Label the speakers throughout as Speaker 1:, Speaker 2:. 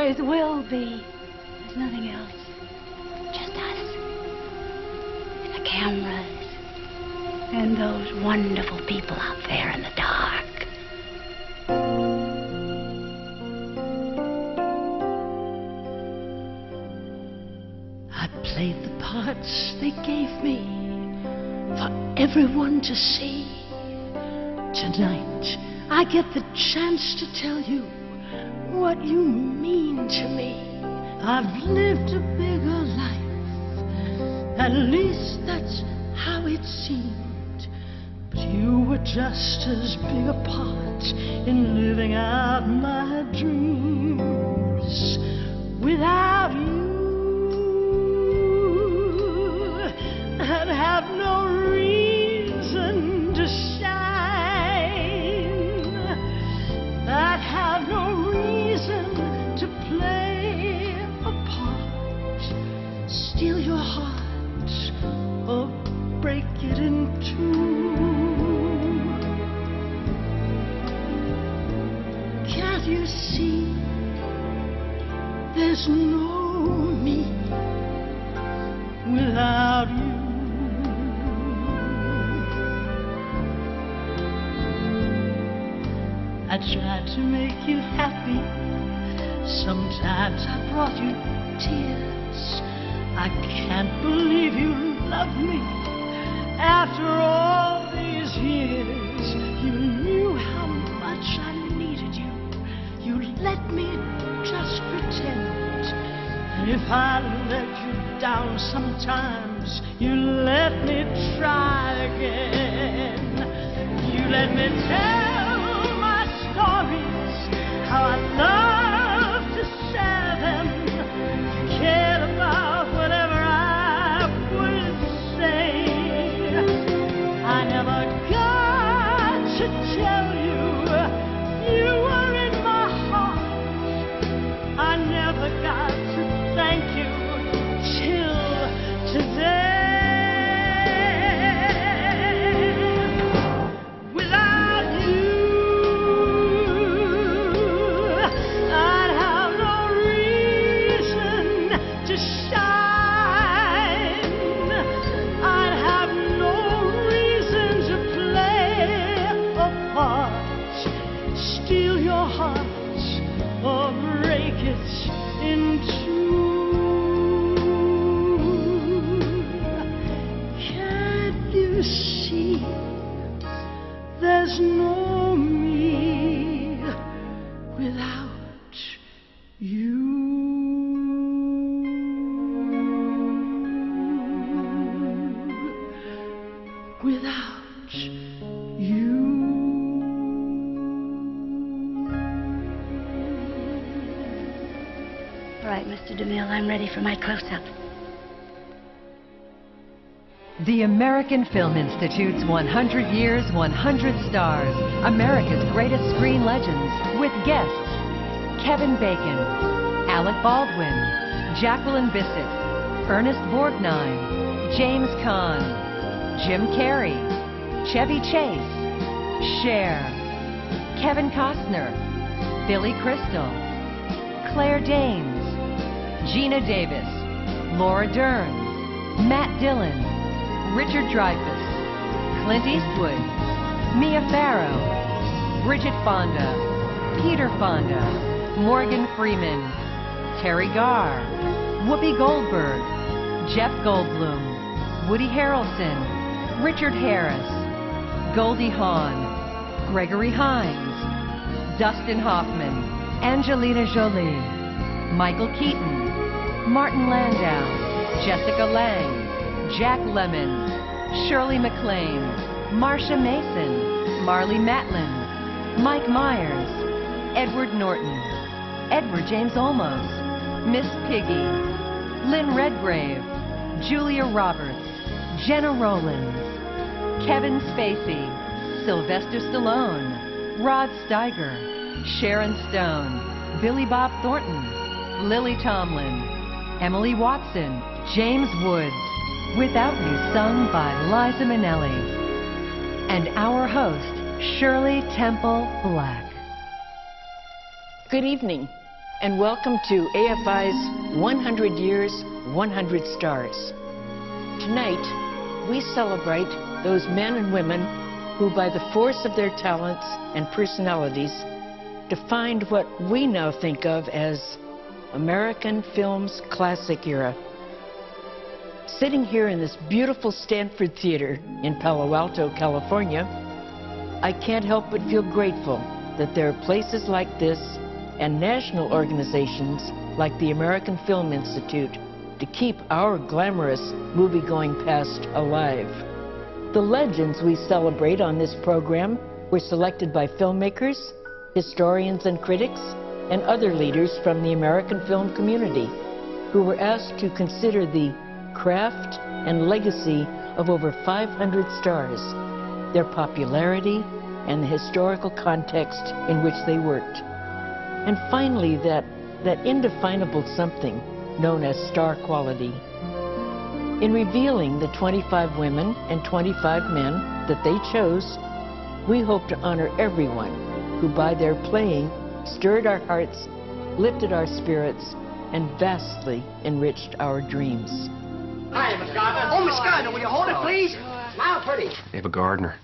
Speaker 1: always will be. There's nothing else. Just us. And the cameras. And those wonderful people out there in the dark. I played the parts they gave me for everyone to see. Tonight, I get the chance to tell you what you mean to me. I've lived a bigger life, at least that's how it seemed. But you were just as big a part in living out my dreams. Without you, I'd have no reason to shine. I'd have no reason to play a part, steal your heart or break it in two. Can't you see there's no me without you? I tried to make you happy. Sometimes I brought you tears. I can't believe you love me after all these years. You knew how much I needed you. You let me just pretend. And if I let you down sometimes, you let me try again. You let me tell my stories, how I love to share them. You cared about whatever I would say. I never got to tell you, you were in my heart. I never got to thank you till today. There's no me without you. Without you. All right, Mr. DeMille, I'm ready for my close-up.
Speaker 2: The American Film Institute's 100 Years, 100 Stars, America's Greatest Screen Legends, with guests Kevin Bacon, Alec Baldwin, Jacqueline Bisset, Ernest Borgnine, James Caan, Jim Carrey, Chevy Chase, Cher, Kevin Costner, Billy Crystal, Claire Danes, Gina Davis, Laura Dern, Matt Dillon, Richard Dreyfuss, Clint Eastwood, Mia Farrow, Bridget Fonda, Peter Fonda, Morgan Freeman, Terry Garr, Whoopi Goldberg, Jeff Goldblum, Woody Harrelson, Richard Harris, Goldie Hawn, Gregory Hines, Dustin Hoffman, Angelina Jolie, Michael Keaton, Martin Landau, Jessica Lange, Jack Lemmon, Shirley MacLaine, Marsha Mason, Marlee Matlin, Mike Myers, Edward Norton, Edward James Olmos, Miss Piggy, Lynn Redgrave, Julia Roberts, Jenna Rollins, Kevin Spacey, Sylvester Stallone, Rod Steiger, Sharon Stone, Billy Bob Thornton, Lily Tomlin, Emily Watson, James Woods, Without You, sung by Liza Minnelli, and our host, Shirley Temple Black.
Speaker 3: Good evening. and welcome to AFI's 100 Years, 100 Stars. Tonight, we celebrate those men and women who, by the force of their talents and personalities, defined what we now think of as American film's classic era. Sitting here in this beautiful Stanford Theater in Palo Alto, California, I can't help but feel grateful that there are places like this and national organizations like the American Film Institute to keep our glamorous movie-going past alive. The legends we celebrate on this program were selected by filmmakers, historians and critics, and other leaders from the American film community who were asked to consider the craft and legacy of over 500 stars, their popularity, and the historical context in which they worked. And finally, that indefinable something known as star quality. In revealing the 25 women and 25 men that they chose, we hope to honor everyone who by their playing stirred our hearts, lifted our spirits, and vastly enriched our dreams.
Speaker 4: Hi, Miss Gardner. Oh, Miss Gardner, will you hold it, please? Smile pretty.
Speaker 5: Ava Gardner.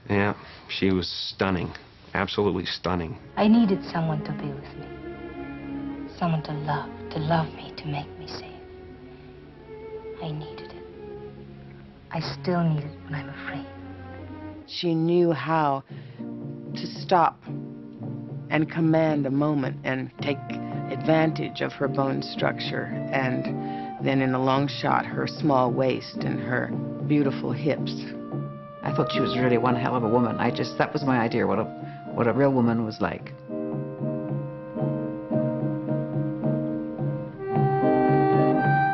Speaker 5: Yeah, she was stunning. Absolutely stunning.
Speaker 6: I needed someone to be with me. Someone to love me, to make me safe. I needed it. I still need it when I'm afraid.
Speaker 7: She knew how to stop and command a moment and take advantage of her bone structure, and then in a long shot, her small waist and her beautiful hips.
Speaker 8: I thought she was really one hell of a woman. That was my idea what a real woman was like.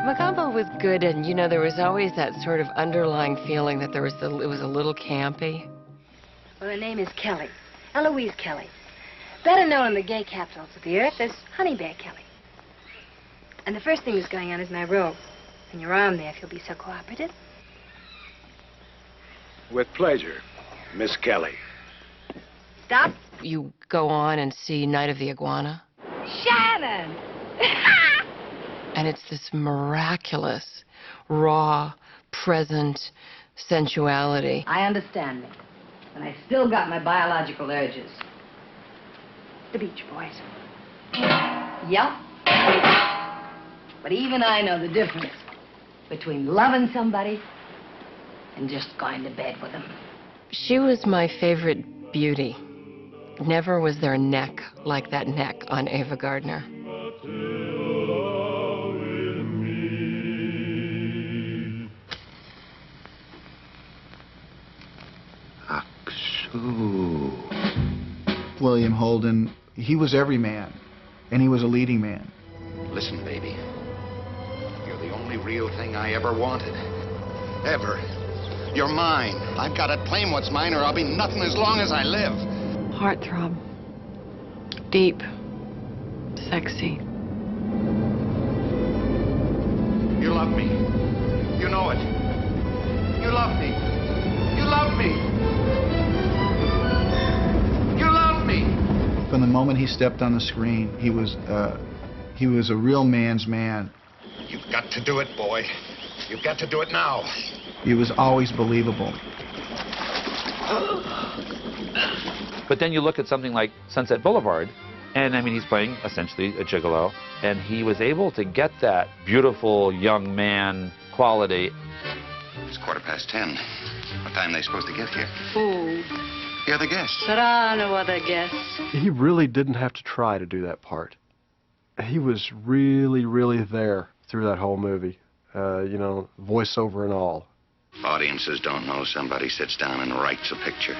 Speaker 3: Macombo was good, and you know, there was always that sort of underlying feeling that it was a little campy.
Speaker 6: Well, her name is Kelly. Eloise Kelly. Better known in the gay capitals of the earth as Honey Bear Kelly. And the first thing that's going on is my robe. And your arm there, if you'll be so cooperative.
Speaker 9: With pleasure, Miss Kelly.
Speaker 6: Stop.
Speaker 3: You go on and see Night of the Iguana.
Speaker 6: Shannon!
Speaker 3: And it's this miraculous, raw, present sensuality.
Speaker 6: I understand me. And I still got my biological urges. The Beach Boys. Yep. But even I know the difference between loving somebody and just going to bed with them.
Speaker 3: She was my favorite beauty. Never was there a neck like that neck on Ava Gardner.
Speaker 10: William Holden, he was every man, and he was a leading man.
Speaker 9: Listen, baby. You're the only real thing I ever wanted. Ever. You're mine. I've got to claim what's mine, or I'll be nothing as long as I live.
Speaker 3: Heartthrob. Deep. Sexy.
Speaker 9: You love me. You know it. You love me. You love me. You love me.
Speaker 10: From the moment he stepped on the screen, he was a real man's man.
Speaker 9: You've got to do it, boy. You've got to do it now.
Speaker 10: He was always believable.
Speaker 11: But then you look at something like Sunset Boulevard, and I mean, he's playing essentially a gigolo, and he was able to get that beautiful young man quality.
Speaker 9: It's 10:15. What time are they supposed to get here?
Speaker 1: Food.
Speaker 9: You're the guests.
Speaker 1: There are no other guests.
Speaker 12: He really didn't have to try to do that part. He was really, really there through that whole movie. You know, voiceover and all.
Speaker 9: Audiences don't know somebody sits down and writes a picture.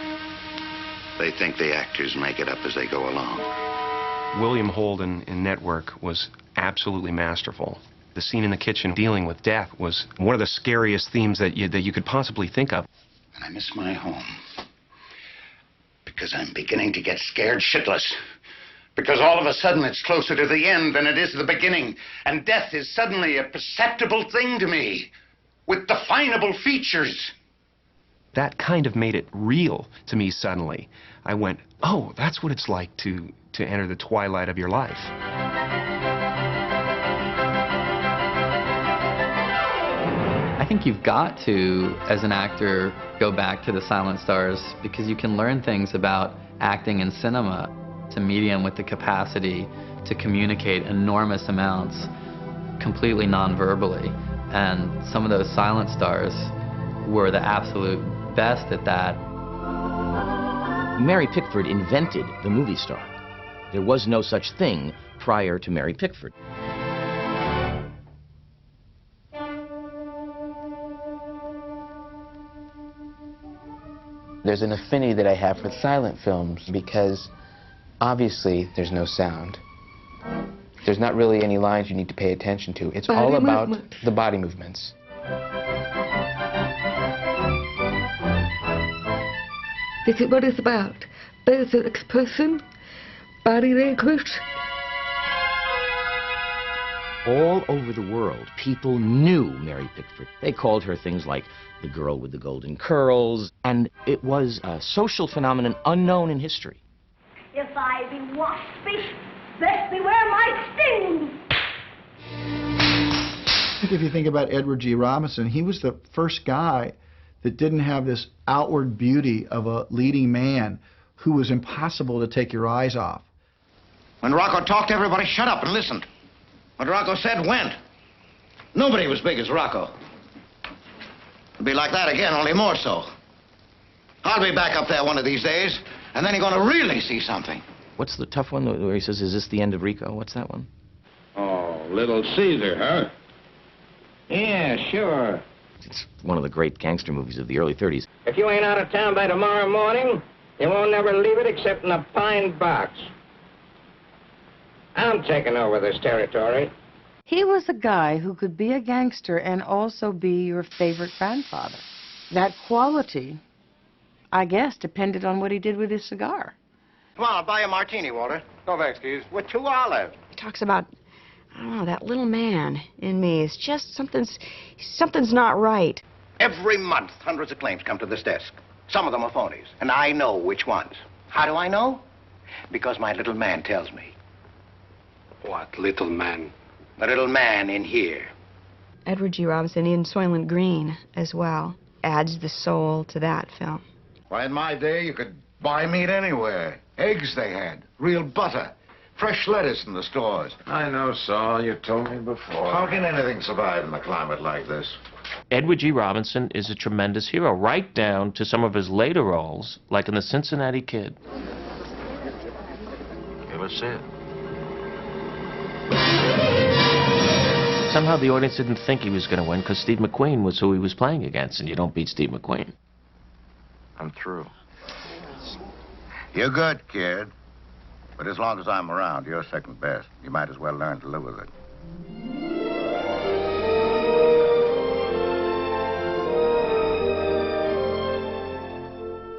Speaker 9: They think the actors make it up as they go along.
Speaker 5: William Holden in Network was absolutely masterful. The scene in the kitchen dealing with death was one of the scariest themes that you could possibly think of.
Speaker 9: And I miss my home. Because I'm beginning to get scared shitless. Because all of a sudden it's closer to the end than it is the beginning. And death is suddenly a perceptible thing to me. With definable features.
Speaker 5: That kind of made it real to me suddenly. I went, oh, that's what it's like to to enter the twilight of your life.
Speaker 13: I think you've got to, as an actor, go back to the silent stars because you can learn things about acting in cinema. It's a medium with the capacity to communicate enormous amounts completely non-verbally, and some of those silent stars were the absolute best at that.
Speaker 14: Mary Pickford invented the movie star. There was no such thing prior to Mary Pickford.
Speaker 15: There's an affinity that I have for silent films because obviously there's no sound. There's not really any lines you need to pay attention to. It's all about the body movements.
Speaker 16: This is what it's about. Basic expression, body language.
Speaker 14: All over the world, people knew Mary Pickford. They called her things like the girl with the golden curls, and it was a social phenomenon unknown in history.
Speaker 17: If I be waspish, best beware my sting.
Speaker 10: I think if you think about Edward G. Robinson, he was the first guy that didn't have this outward beauty of a leading man who was impossible to take your eyes off.
Speaker 9: When Rocco talked, everybody shut up and listened. What Rocco said went. Nobody was big as Rocco. It'll be like that again, only more so. I'll be back up there one of these days, and then you're going to really see something.
Speaker 14: What's the tough one where he says, "Is this the end of Rico?" What's that one?
Speaker 18: Oh, Little Caesar, huh? Yeah, sure.
Speaker 14: It's one of the great gangster movies of the early 30s.
Speaker 18: If you ain't out of town by tomorrow morning, you won't never leave it except in a pine box. I'm taking over this territory.
Speaker 7: He was a guy who could be a gangster and also be your favorite grandfather. That quality, I guess, depended on what he did with his cigar.
Speaker 9: Come on, I'll buy you a martini, Walter. No thanks, Keys. With 2 olives.
Speaker 19: He talks about, I don't know, that little man in me. It's just something's not right.
Speaker 9: Every month, hundreds of claims come to this desk. Some of them are phonies, and I know which ones. How do I know? Because my little man tells me.
Speaker 18: What little man?
Speaker 9: The little man in here.
Speaker 19: Edward G. Robinson in Soylent Green as well adds the soul to that film.
Speaker 9: Why, in my day, you could buy meat anywhere. Eggs they had, real butter, fresh lettuce in the stores.
Speaker 18: I know, Saul. You told me before.
Speaker 9: How can anything survive in a climate like this?
Speaker 20: Edward G. Robinson is a tremendous hero, right down to some of his later roles, like in The Cincinnati Kid.
Speaker 9: Okay, let's see it.
Speaker 20: Somehow the audience didn't think he was going to win because Steve McQueen was who he was playing against, and you don't beat Steve McQueen.
Speaker 9: I'm through. You're good, kid. But as long as I'm around, you're second best. You might as well learn to live with it.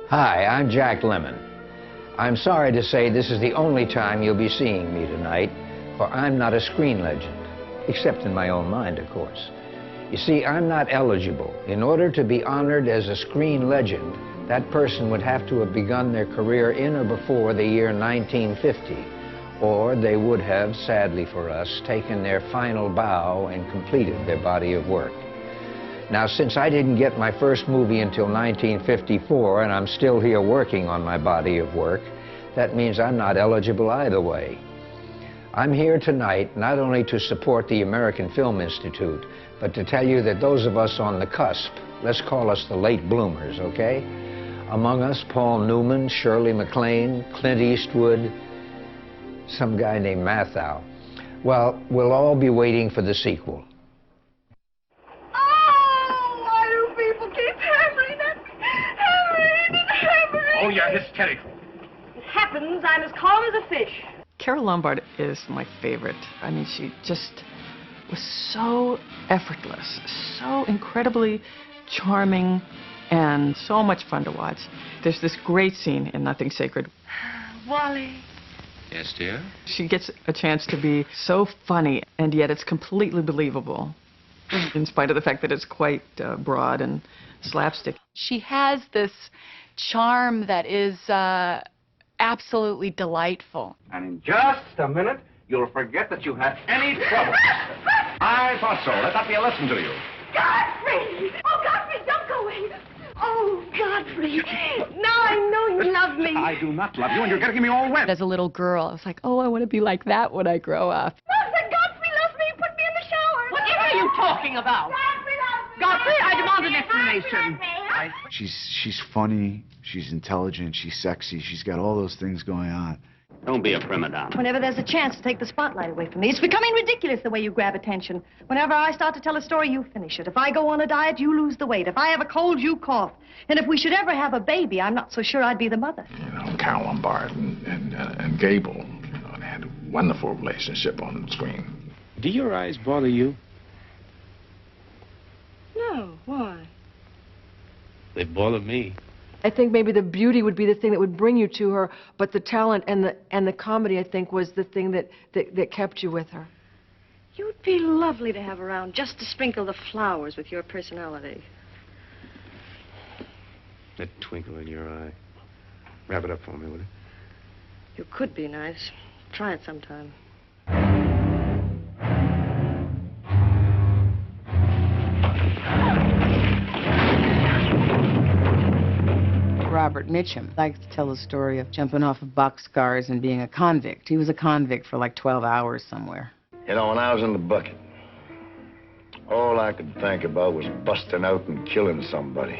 Speaker 21: Hi, I'm Jack Lemmon. I'm sorry to say this is the only time you'll be seeing me tonight, for I'm not a screen legend. Except in my own mind, of course. You see, I'm not eligible. In order to be honored as a screen legend, that person would have to have begun their career in or before the year 1950, or they would have, sadly for us, taken their final bow and completed their body of work. Now, since I didn't get my first movie until 1954, and I'm still here working on my body of work, that means I'm not eligible either way. I'm here tonight not only to support the American Film Institute, but to tell you that those of us on the cusp, let's call us the late bloomers, okay? Among us, Paul Newman, Shirley MacLaine, Clint Eastwood, some guy named Matthau. Well, we'll all be waiting for the sequel.
Speaker 17: Oh, why do people keep hammering at me? Hammering and hammering.
Speaker 18: Oh, you're hysterical.
Speaker 17: It happens I'm as calm as a fish.
Speaker 8: Carole Lombard is my favorite. I mean, she just was so effortless, so incredibly charming, and so much fun to watch. There's this great scene in Nothing Sacred.
Speaker 17: Wally.
Speaker 20: Yes, dear?
Speaker 8: She gets a chance to be so funny, and yet it's completely believable, in spite of the fact that it's quite broad and slapstick.
Speaker 22: She has this charm that is
Speaker 2: absolutely delightful.
Speaker 22: And in just a minute, you'll forget that you had any trouble. I thought so. Let that be a lesson to you.
Speaker 17: Godfrey! Oh, Godfrey, don't go away! Oh, Godfrey! Now I know you love me.
Speaker 22: I do not love you, and you're getting me all wet.
Speaker 2: As a little girl, I was like, oh, I want to be like that when I grow up.
Speaker 17: Mother, Godfrey loves me. Put me in the shower.
Speaker 4: Whatever are you talking about? Godfrey, I demand an explanation.
Speaker 23: She's funny, she's intelligent, she's sexy, she's got all those things going on.
Speaker 24: Don't be a prima donna.
Speaker 25: Whenever there's a chance to take the spotlight away from me, it's becoming ridiculous the way you grab attention. Whenever I start to tell a story, you finish it. If I go on a diet, you lose the weight. If I have a cold, you cough. And if we should ever have a baby, I'm not so sure I'd be the mother.
Speaker 26: You know, Carol Lombard and Gable, you know, they had a wonderful relationship on the screen.
Speaker 5: Do your eyes bother you?
Speaker 25: No, why?
Speaker 5: They bother me.
Speaker 27: I think maybe the beauty would be the thing that would bring you to her, but the talent and the comedy, I think, was the thing that kept you with her.
Speaker 25: You'd be lovely to have around, just to sprinkle the flowers with your personality.
Speaker 5: That twinkle in your eye. Wrap it up for me, will you?
Speaker 25: You could be nice. Try it sometime.
Speaker 7: Robert Mitchum likes to tell the story of jumping off of boxcars and being a convict. He was a convict for like 12 hours somewhere.
Speaker 28: You know, when I was in the bucket, all I could think about was busting out and killing somebody.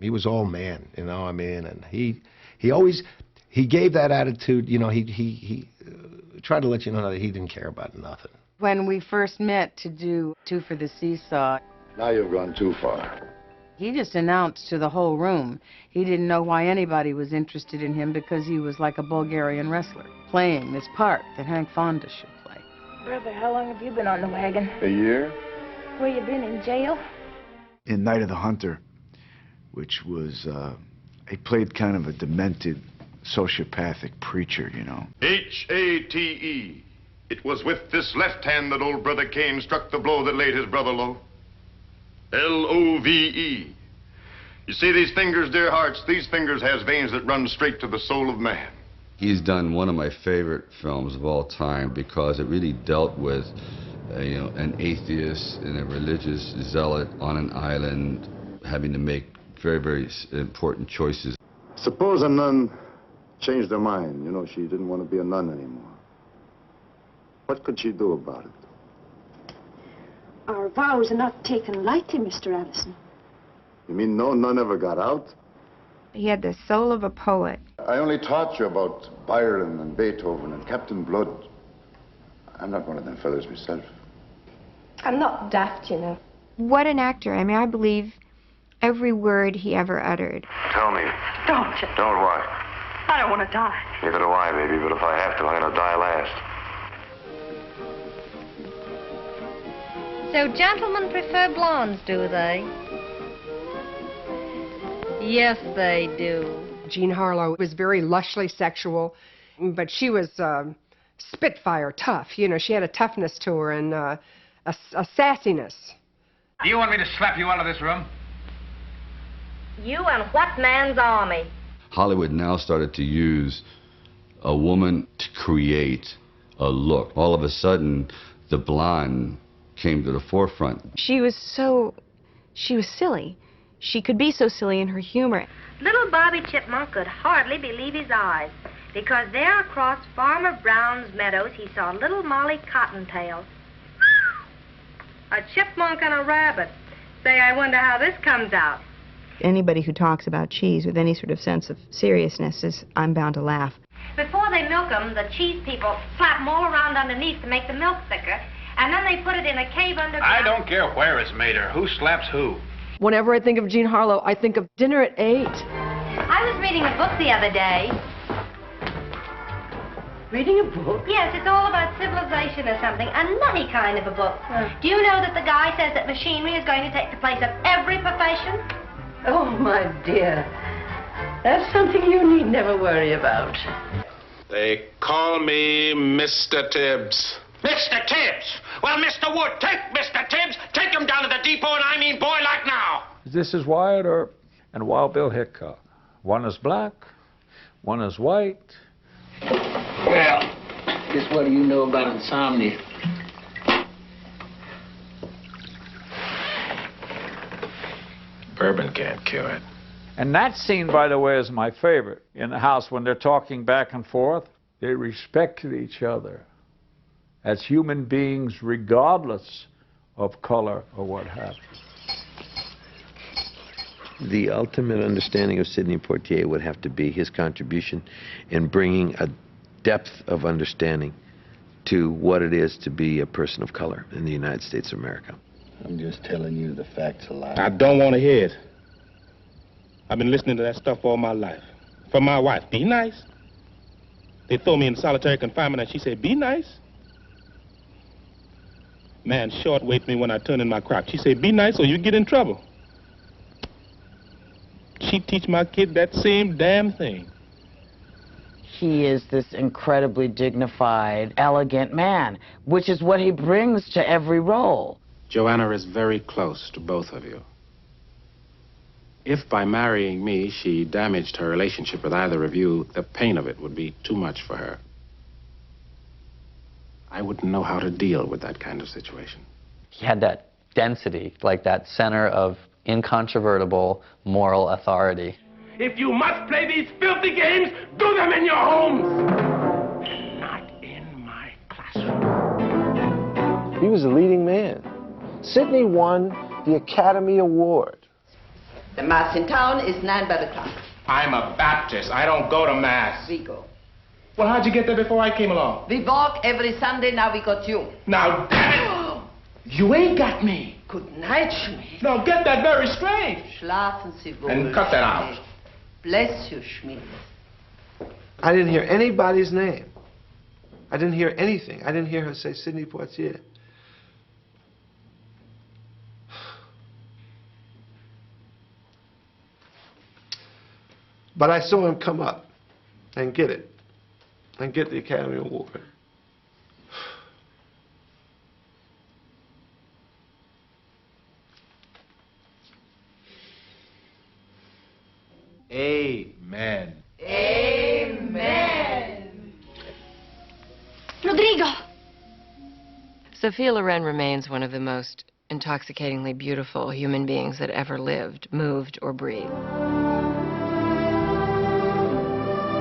Speaker 29: He was all man, you know, I mean, and he always gave that attitude, you know, he tried to let you know that he didn't care about nothing.
Speaker 7: When we first met to do Two for the Seesaw,
Speaker 28: Now you've gone too far.
Speaker 7: he just announced to the whole room he didn't know why anybody was interested in him because he was like a Bulgarian wrestler, playing this part that Hank Fonda should play.
Speaker 30: Brother, how long have you been on the wagon?
Speaker 28: A year?
Speaker 30: Where you been, in jail?
Speaker 23: In Night of the Hunter, which was, he played kind of a demented, sociopathic preacher, you know.
Speaker 31: H-A-T-E. It was with this left hand that old Brother Cain struck the blow that laid his brother low. L-O-V-E. You see these fingers, dear hearts? These fingers has veins that run straight to the soul of man.
Speaker 32: He's done one of my favorite films of all time because it really dealt with, you know, an atheist and a religious zealot on an island having to make very, very important choices.
Speaker 28: Suppose a nun changed her mind. You know, she didn't want to be a nun anymore. What could she do about it?
Speaker 30: Our vows are not taken lightly, Mr. Allison.
Speaker 28: You mean no nun ever got out?
Speaker 33: He had the soul of a poet.
Speaker 28: I only taught you about Byron and Beethoven and Captain Blood. I'm not one of them fellas myself.
Speaker 30: I'm not daft, you know.
Speaker 33: What an actor. I mean, I believe every word he ever uttered.
Speaker 31: Tell me.
Speaker 30: Don't.
Speaker 31: Don't what?
Speaker 30: I don't want to die.
Speaker 31: Neither do I, baby, but if I have to, I'm gonna die last.
Speaker 25: So gentlemen prefer blondes, do they? Yes, they do.
Speaker 34: Jean Harlow was very lushly sexual, but she was spitfire tough. You know, she had a toughness to her and a sassiness.
Speaker 22: Do you want me to slap you out of this room?
Speaker 25: You and what man's army?
Speaker 32: Hollywood now started to use a woman to create a look. All of a sudden, the blonde came to the forefront.
Speaker 19: She was silly. She could be so silly in her humor.
Speaker 35: Little Bobby Chipmunk could hardly believe his eyes, because there across Farmer Brown's meadows he saw little Molly Cottontail. A chipmunk and a rabbit. Say, I wonder how this comes out.
Speaker 19: Anybody who talks about cheese with any sort of sense of seriousness is, I'm bound to laugh.
Speaker 35: Before they milk 'em, the cheese people slap 'em all around underneath to make the milk thicker, and then they put it in a cave underground.
Speaker 22: I don't care where it's made or who slaps who.
Speaker 27: Whenever I think of Jean Harlow, I think of Dinner at 8.
Speaker 35: I was reading a book the other day.
Speaker 30: Reading a book?
Speaker 35: Yes, it's all about civilization or something. A nutty kind of a book. Do you know that the guy says that machinery is going to take the place of every profession?
Speaker 30: Oh, my dear. That's something you need never worry about.
Speaker 31: They call me Mr. Tibbs.
Speaker 22: Mr. Tibbs! Well, Mr. Wood, take Mr. Tibbs, take him down to the depot, and I mean boy like now.
Speaker 36: This is Wyatt Earp and Wild Bill Hickok. One is black, one is white,
Speaker 1: Well, guess what do you know about insomnia?
Speaker 26: Bourbon can't cure it.
Speaker 3: And that scene, by the way, is my favorite. In the house, when they're talking back and forth, they respected each other as human beings, regardless of color or what have you.
Speaker 6: The ultimate understanding of Sidney Poitier would have to be his contribution in bringing a depth of understanding to what it is to be a person of color in the United States of America.
Speaker 32: I'm just telling you the facts a lie.
Speaker 9: I don't want to hear it. I've been listening to that stuff all my life. From my wife, be nice. They throw me in solitary confinement and she said, be nice. Man short waited me when I turned in my crop. She said, be nice or you get in trouble. She teach my kid that same damn thing.
Speaker 10: He is this incredibly dignified, elegant man, which is what he brings to every role.
Speaker 11: Joanna is very close to both of you. If by marrying me she damaged her relationship with either of you, the pain of it would be too much for her. I wouldn't know how to deal with that kind of situation.
Speaker 12: He had that density, like that center of incontrovertible moral authority.
Speaker 9: If you must play these filthy games, do them in your homes.
Speaker 29: He was a leading man. Sidney won the Academy Award.
Speaker 13: The Mass in town is 9 by the clock.
Speaker 9: I'm a Baptist. I don't go to Mass.
Speaker 13: We go.
Speaker 9: Well, how'd you get there before I came along?
Speaker 13: We walk every Sunday, now we got you.
Speaker 9: Now, damn it! You ain't got me.
Speaker 13: Good night, Schmidt.
Speaker 9: Now, get that very straight.
Speaker 13: Schlafen Sie wohl.
Speaker 9: And cut that out.
Speaker 13: Bless you, Schmidt.
Speaker 29: I didn't hear anybody's name. I didn't hear anything. I didn't hear her say Sidney Poitier. But I saw him come up and get it, and get the Academy Award.
Speaker 26: Amen.
Speaker 33: Amen. Rodrigo!
Speaker 14: Sophia Loren remains one of the most intoxicatingly beautiful human beings that ever lived, moved, or breathed.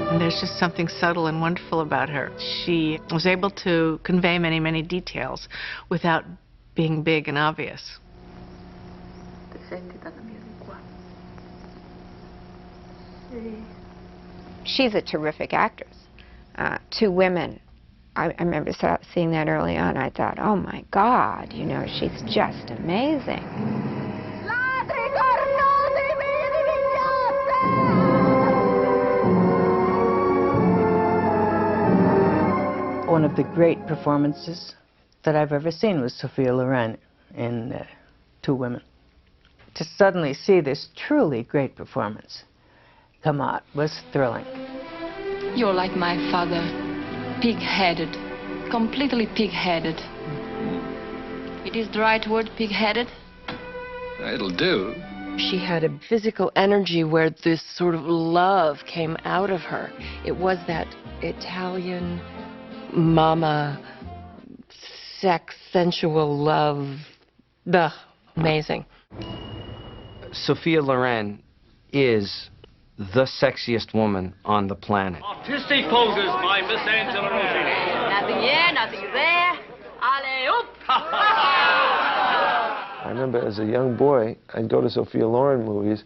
Speaker 15: And there's just something subtle and wonderful about her. She was able to convey many, many details without being big and obvious.
Speaker 33: She's a terrific actress. Two women. I remember seeing that early on. I thought, oh my God, you know, she's just amazing.
Speaker 16: One of the great performances that I've ever seen was Sophia Loren in Two Women. To suddenly see this truly great performance come out was thrilling.
Speaker 18: You're like my father, pig-headed, completely pig-headed. It is the right word, pig-headed?
Speaker 26: It'll do.
Speaker 14: She had a physical energy where this sort of love came out of her. It was that Italian mama, sex, sensual love. Ugh, amazing.
Speaker 20: Sophia Loren is the sexiest woman on the planet.
Speaker 21: Artistic poses by Miss Angela Rossi.
Speaker 35: Nothing here, nothing there. Allez, oop!
Speaker 29: I remember as a young boy, I'd go to Sophia Loren movies.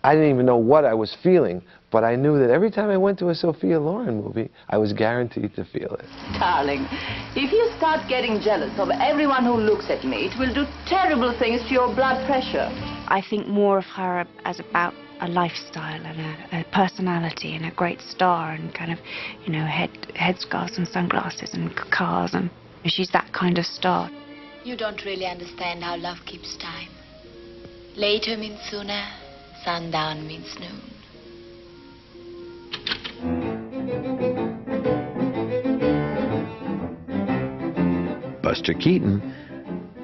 Speaker 29: I didn't even know what I was feeling, but I knew that every time I went to a Sophia Loren movie, I was guaranteed to feel it.
Speaker 35: Darling, if you start getting jealous of everyone who looks at me, it will do terrible things to your blood pressure.
Speaker 33: I think more of her as about a lifestyle and a personality and a great star and kind of, you know, headscarves and sunglasses and cars, and she's that kind of star.
Speaker 24: You don't really understand how love keeps time. Later means sooner, sundown means noon.
Speaker 6: Buster Keaton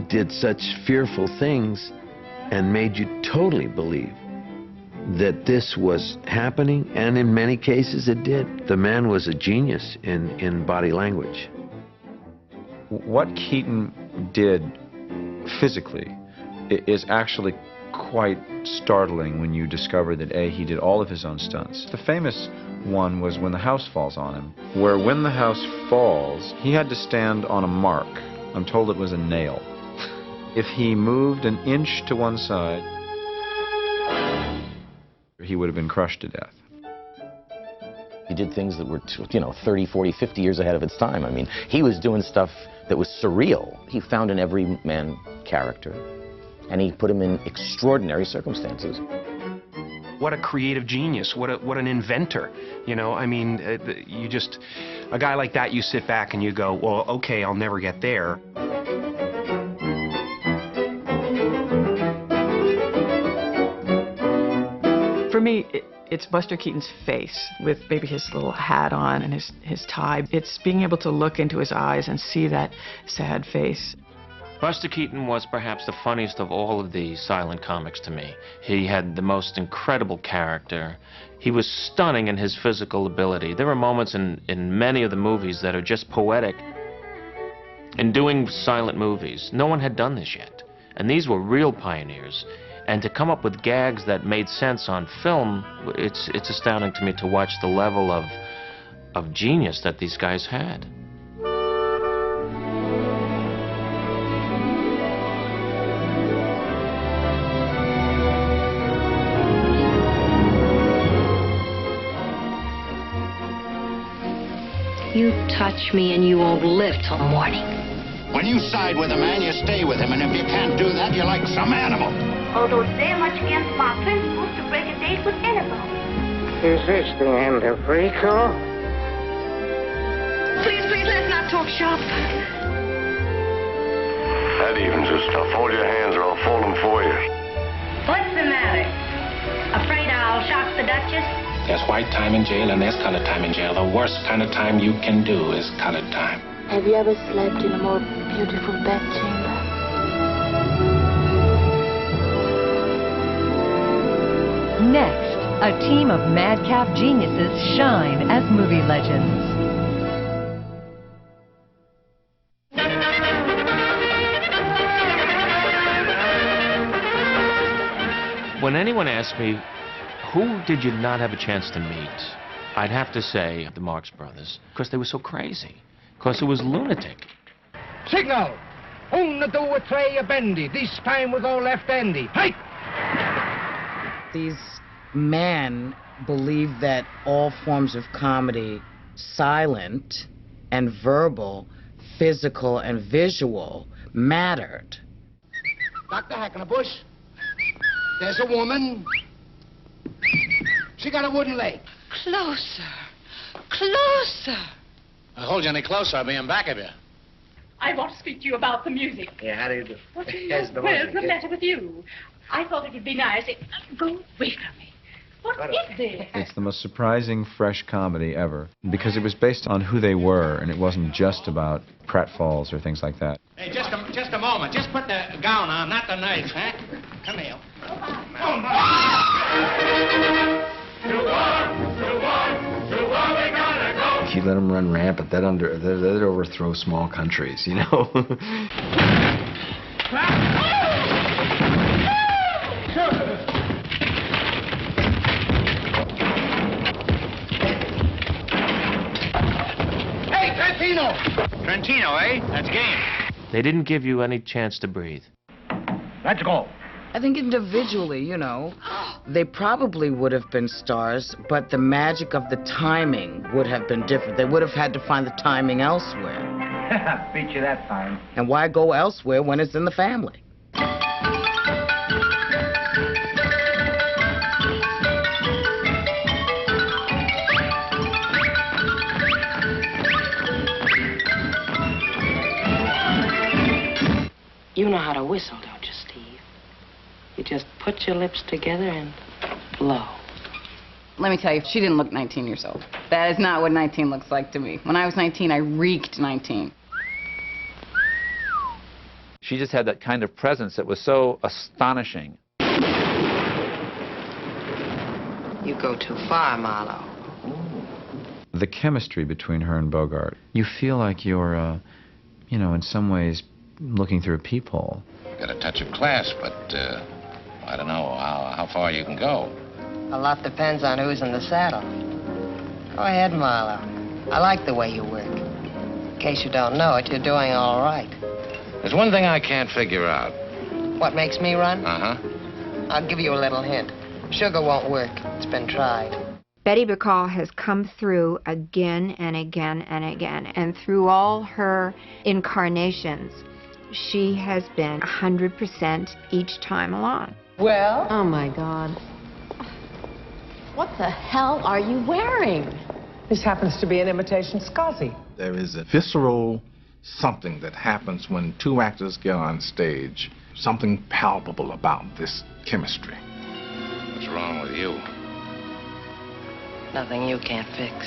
Speaker 6: did such fearful things and made you totally believe that this was happening, and in many cases it did. The man was a genius in body language.
Speaker 2: What Keaton did physically is actually quite startling when you discover that he did all of his own stunts. The famous one was When the House Falls on Him, where when the house falls, he had to stand on a mark. I'm told it was a nail. If he moved an inch to one side, he would have been crushed to death.
Speaker 4: He did things that were, 30, 40, 50 years ahead of its time. I mean, he was doing stuff that was surreal. He found an everyman character, and he put him in extraordinary circumstances.
Speaker 5: What a creative genius, what an inventor, I mean, a guy like that, you sit back and you go, well, okay, I'll never get there.
Speaker 7: For me, it's Buster Keaton's face, with maybe his little hat on and his tie. It's being able to look into his eyes and see that sad face.
Speaker 8: Buster Keaton was perhaps the funniest of all of the silent comics to me. He had the most incredible character. He was stunning in his physical ability. There were moments in many of the movies that are just poetic. In doing silent movies, no one had done this yet. And these were real pioneers. And to come up with gags that made sense on film, it's astounding to me to watch the level of genius that these guys had.
Speaker 17: You touch me and you won't live till morning.
Speaker 19: When you side with a man, you stay with him, and if you can't do that, you're like some animal.
Speaker 35: Although it's very much against my principles to break a date with anybody.
Speaker 22: Is this the end of Rico?
Speaker 35: Please, let's not talk shop.
Speaker 23: That evens us. Now fold your hands or I'll fold them for you.
Speaker 35: What's the matter? Afraid I'll shock the Duchess?
Speaker 11: There's white time in jail and there's colored time in jail. The worst kind of time you can do is colored time.
Speaker 24: Have you ever slept in a more beautiful bedchamber?
Speaker 25: Next, a team of madcap geniuses shine as movie legends.
Speaker 8: When anyone asks me, who did you not have a chance to meet? I'd have to say the Marx Brothers, because they were so crazy, because it was lunatic.
Speaker 22: Signal! Una, two, three, a bendy. This time with all left-handy. Hey!
Speaker 10: These men believe that all forms of comedy, silent and verbal, physical and visual, mattered.
Speaker 22: Dr. Hackenbush, there's a woman. She got a wooden leg.
Speaker 27: Closer. Closer.
Speaker 19: I'll hold you any closer, I'll be in back of you.
Speaker 35: I want to speak to you about the music.
Speaker 22: Yeah, how do you do?
Speaker 35: What's the matter with you? I thought it would be nice if... Go away from me. What is this?
Speaker 2: It's the most surprising, fresh comedy ever, because it was based on who they were, and it wasn't just about pratfalls or things like that.
Speaker 19: Hey, just a moment. Just put the gown on, not the knife, huh? Come here.
Speaker 20: If you let them run rampant, that'd overthrow small countries, you know?
Speaker 19: Hey, Trentino! Trentino, eh? That's game.
Speaker 8: They didn't give you any chance to breathe.
Speaker 22: Let's go.
Speaker 10: I think individually, they probably would have been stars, but the magic of the timing would have been different. They would have had to find the timing elsewhere.
Speaker 22: Beat you that time.
Speaker 10: And why go elsewhere when it's in the family?
Speaker 14: You know how to whistle, don't you, Steve? You just put your lips together and blow.
Speaker 28: Let me tell you, she didn't look 19 years old. That is not what 19 looks like to me. When I was 19, I reeked 19.
Speaker 3: She just had that kind of presence that was so astonishing.
Speaker 1: You go too far, Marlowe.
Speaker 2: The chemistry between her and Bogart, you feel like you're, you know, in some ways looking through a peephole.
Speaker 19: Got a touch of class, but I don't know how far you can go.
Speaker 1: A lot depends on who's in the saddle. Go ahead, Marlowe. I like the way you work. In case you don't know it, you're doing all right.
Speaker 19: There's one thing I can't figure out.
Speaker 1: What makes me run?
Speaker 19: Uh-huh.
Speaker 1: I'll give you a little hint. Sugar won't work. It's been tried.
Speaker 9: Betty Bacall has come through again and again and again, and through all her incarnations, she has been 100% each time along.
Speaker 14: Well? Oh, my God. What the hell are you wearing?
Speaker 12: This happens to be an imitation Scozzy.
Speaker 13: There is a visceral something that happens when two actors get on stage. Something palpable about this chemistry.
Speaker 19: What's wrong with you?
Speaker 1: Nothing you can't fix.